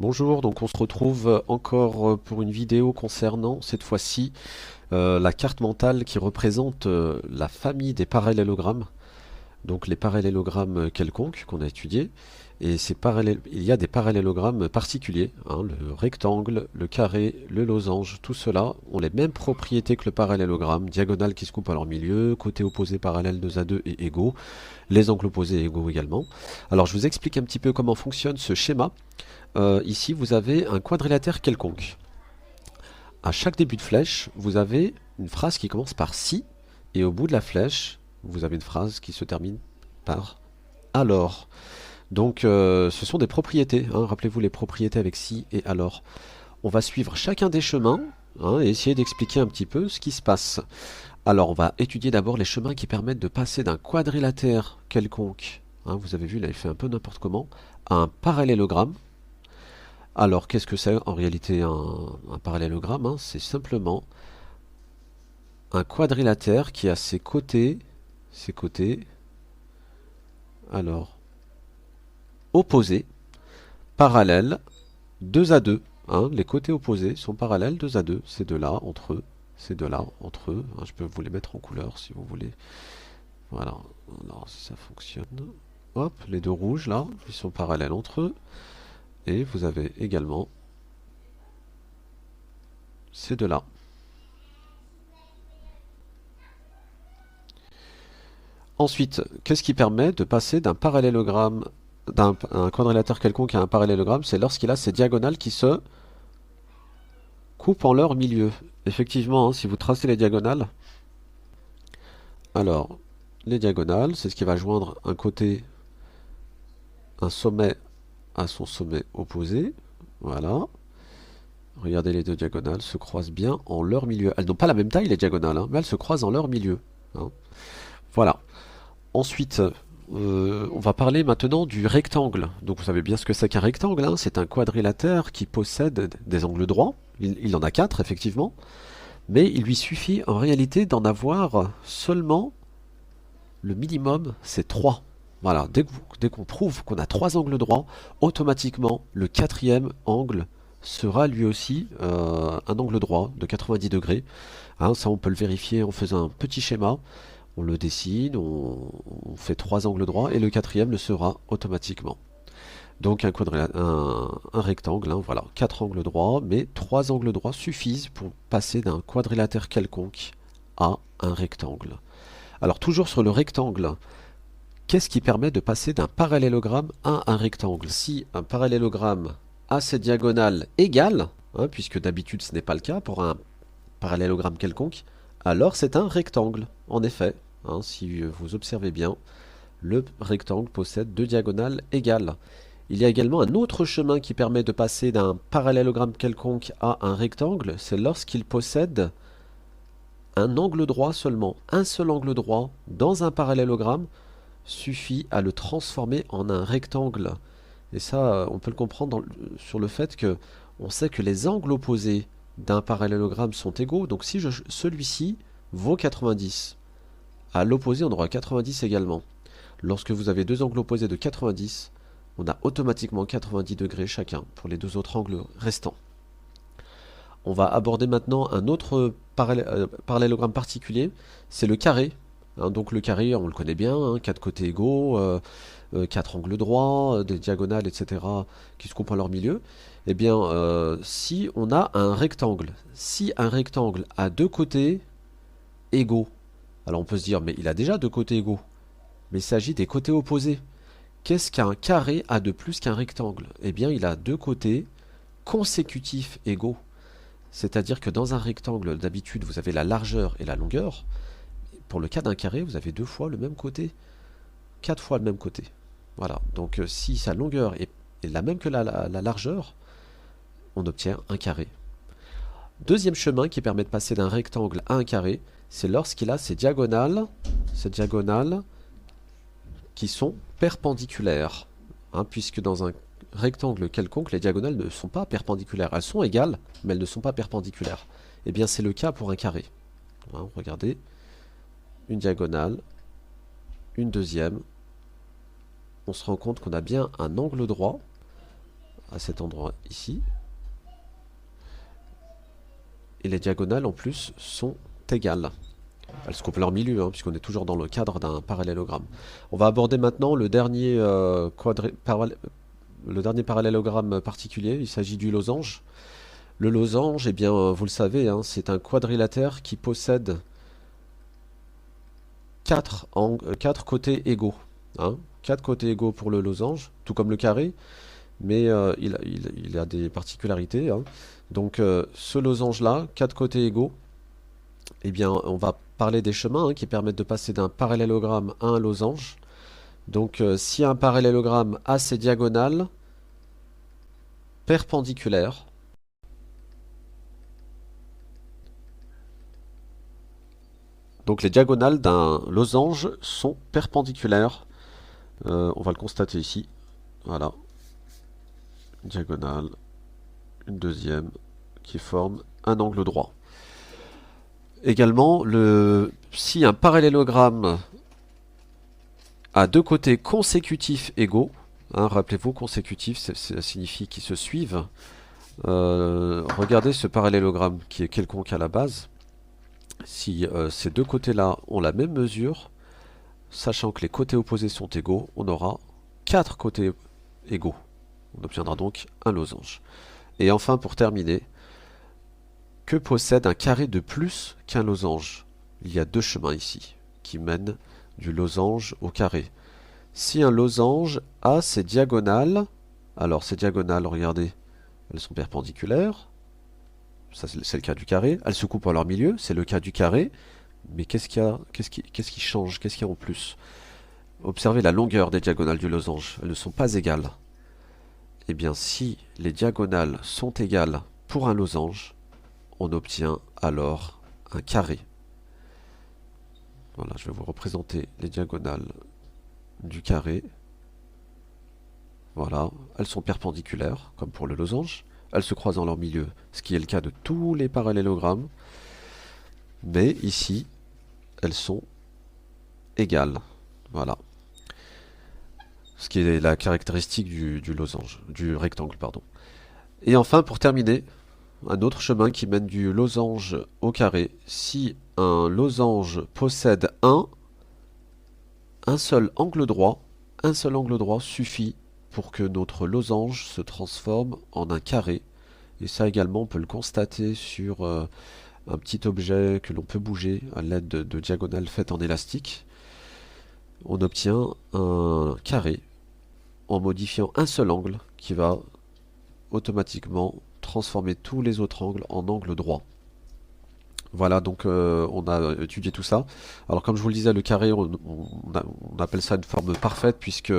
Bonjour, donc on se retrouve encore pour une vidéo concernant cette fois-ci la carte mentale qui représente la famille des parallélogrammes, donc les parallélogrammes quelconques qu'on a étudiés. Et il y a des parallélogrammes particuliers, hein, le rectangle, le carré, le losange, tout cela ont les mêmes propriétés que le parallélogramme, diagonale qui se coupe à leur milieu, côté opposé parallèle 2 à 2 et égaux, les angles opposés égaux également. Alors je vous explique un petit peu comment fonctionne ce schéma. Ici, vous avez un quadrilatère quelconque. À chaque début de flèche, vous avez une phrase qui commence par si, et au bout de la flèche, vous avez une phrase qui se termine par alors. Donc, ce sont des propriétés, hein. Rappelez-vous les propriétés avec si et alors. On va suivre chacun des chemins, hein, et essayer d'expliquer un petit peu ce qui se passe. Alors, on va étudier d'abord les chemins qui permettent de passer d'un quadrilatère quelconque, hein, vous avez vu, il avait fait un peu n'importe comment, à un parallélogramme. Alors, qu'est-ce que c'est en réalité un parallélogramme, hein? C'est simplement un quadrilatère qui a ses côtés, alors, opposés, parallèles, 2 à 2. Hein, les côtés opposés sont parallèles 2 à 2. Ces deux-là entre eux, ces deux-là entre eux. Hein, je peux vous les mettre en couleur si vous voulez. Voilà, alors si ça fonctionne. Hop, les deux rouges là, ils sont parallèles entre eux. Et vous avez également ces deux-là. Ensuite, qu'est-ce qui permet de passer d'un parallélogramme, d'un un quadrilatère quelconque à un parallélogramme? C'est lorsqu'il a ces diagonales qui se coupent en leur milieu. Effectivement, hein, si vous tracez les diagonales, alors, les diagonales, c'est ce qui va joindre un côté, un sommet à son sommet opposé. Voilà. Regardez, les deux diagonales se croisent bien en leur milieu. Elles n'ont pas la même taille, les diagonales, hein, mais elles se croisent en leur milieu, hein. Voilà. Ensuite, on va parler maintenant du rectangle. Donc vous savez bien ce que c'est qu'un rectangle, hein. C'est un quadrilatère qui possède des angles droits. Il en a 4 effectivement, mais il lui suffit en réalité d'en avoir seulement le minimum, c'est 3. Voilà, dès qu'on prouve qu'on a 3 angles droits, automatiquement le quatrième angle sera lui aussi un angle droit de 90 degrés. Hein, ça on peut le vérifier en faisant un petit schéma. On le dessine, on fait 3 angles droits et le quatrième le sera automatiquement. Donc un rectangle, hein, voilà, 4 angles droits, mais 3 angles droits suffisent pour passer d'un quadrilatère quelconque à un rectangle. Alors toujours sur le rectangle, qu'est-ce qui permet de passer d'un parallélogramme à un rectangle? Si un parallélogramme a ses diagonales égales, hein, puisque d'habitude ce n'est pas le cas pour un parallélogramme quelconque, alors c'est un rectangle, en effet. Hein, si vous observez bien, le rectangle possède deux diagonales égales. Il y a également un autre chemin qui permet de passer d'un parallélogramme quelconque à un rectangle, c'est lorsqu'il possède un angle droit seulement. Un seul angle droit dans un parallélogramme suffit à le transformer en un rectangle. Et ça, on peut le comprendre sur le fait que on sait que les angles opposés d'un parallélogramme sont égaux. Donc si celui-ci vaut 90, à l'opposé on aura 90 également. Lorsque vous avez deux angles opposés de 90, on a automatiquement 90 degrés chacun pour les deux autres angles restants. On va aborder maintenant un autre parallélogramme particulier, c'est le carré. Hein, donc le carré, on le connaît bien, hein, 4 côtés égaux, 4 angles droits, des diagonales, etc. qui se coupent en leur milieu. Eh bien, si on a un rectangle, si un rectangle a deux côtés égaux, alors on peut se dire, mais il a déjà deux côtés égaux, mais il s'agit des côtés opposés. Qu'est-ce qu'un carré a de plus qu'un rectangle? Eh bien, il a deux côtés consécutifs égaux. C'est-à-dire que dans un rectangle, d'habitude, vous avez la largeur et la longueur. Pour le cas d'un carré, vous avez deux fois le même côté, quatre fois le même côté. Voilà, donc si sa longueur est la même que la largeur, on obtient un carré. Deuxième chemin qui permet de passer d'un rectangle à un carré, c'est lorsqu'il a ces diagonales qui sont perpendiculaires. Hein, puisque dans un rectangle quelconque, les diagonales ne sont pas perpendiculaires. Elles sont égales, mais elles ne sont pas perpendiculaires. Eh bien, c'est le cas pour un carré. Hein, regardez, une diagonale, une deuxième. On se rend compte qu'on a bien un angle droit. à cet endroit ici. Et les diagonales en plus sont égales. Elles se coupent leur milieu, hein, puisqu'on est toujours dans le cadre d'un parallélogramme. On va aborder maintenant le dernier, le dernier parallélogramme particulier. Il s'agit du losange. Le losange, eh bien, vous le savez, hein, c'est un quadrilatère qui possède quatre côtés égaux. Hein. 4 côtés égaux pour le losange, tout comme le carré, mais il a des particularités. Hein. Donc ce losange-là, 4 côtés égaux, eh bien, on va parler des chemins hein, qui permettent de passer d'un parallélogramme à un losange. Donc si un parallélogramme a ses diagonales perpendiculaires, donc les diagonales d'un losange sont perpendiculaires. On va le constater ici. Voilà. Diagonale. Une deuxième qui forme un angle droit. Également, si un parallélogramme a deux côtés consécutifs égaux, hein, rappelez-vous, consécutif, ça signifie qu'ils se suivent. Regardez ce parallélogramme qui est quelconque à la base. Si ces deux côtés-là ont la même mesure, sachant que les côtés opposés sont égaux, on aura 4 côtés égaux. On obtiendra donc un losange. Et enfin, pour terminer, que possède un carré de plus qu'un losange? Il y a deux chemins ici, qui mènent du losange au carré. Si un losange a ses diagonales, alors ces diagonales, regardez, elles sont perpendiculaires. Ça, c'est le cas du carré. Elles se coupent à leur milieu, c'est le cas du carré. Mais qu'est-ce qui change? Qu'est-ce qu'il y a en plus? Observez la longueur des diagonales du losange. Elles ne sont pas égales. Eh bien, si les diagonales sont égales pour un losange, on obtient alors un carré. Voilà, je vais vous représenter les diagonales du carré. Voilà, elles sont perpendiculaires, comme pour le losange. Elles se croisent dans leur milieu, ce qui est le cas de tous les parallélogrammes. Mais ici, elles sont égales. Voilà. Ce qui est la caractéristique du losange, du rectangle, pardon. Et enfin, pour terminer, un autre chemin qui mène du losange au carré. Si un losange possède un seul angle droit suffit pour que notre losange se transforme en un carré. Et ça également, on peut le constater sur un petit objet que l'on peut bouger à l'aide de diagonales faites en élastique. On obtient un carré en modifiant un seul angle qui va automatiquement transformer tous les autres angles en angles droits. Voilà, donc on a étudié tout ça. Alors comme je vous le disais, le carré, on appelle ça une forme parfaite puisque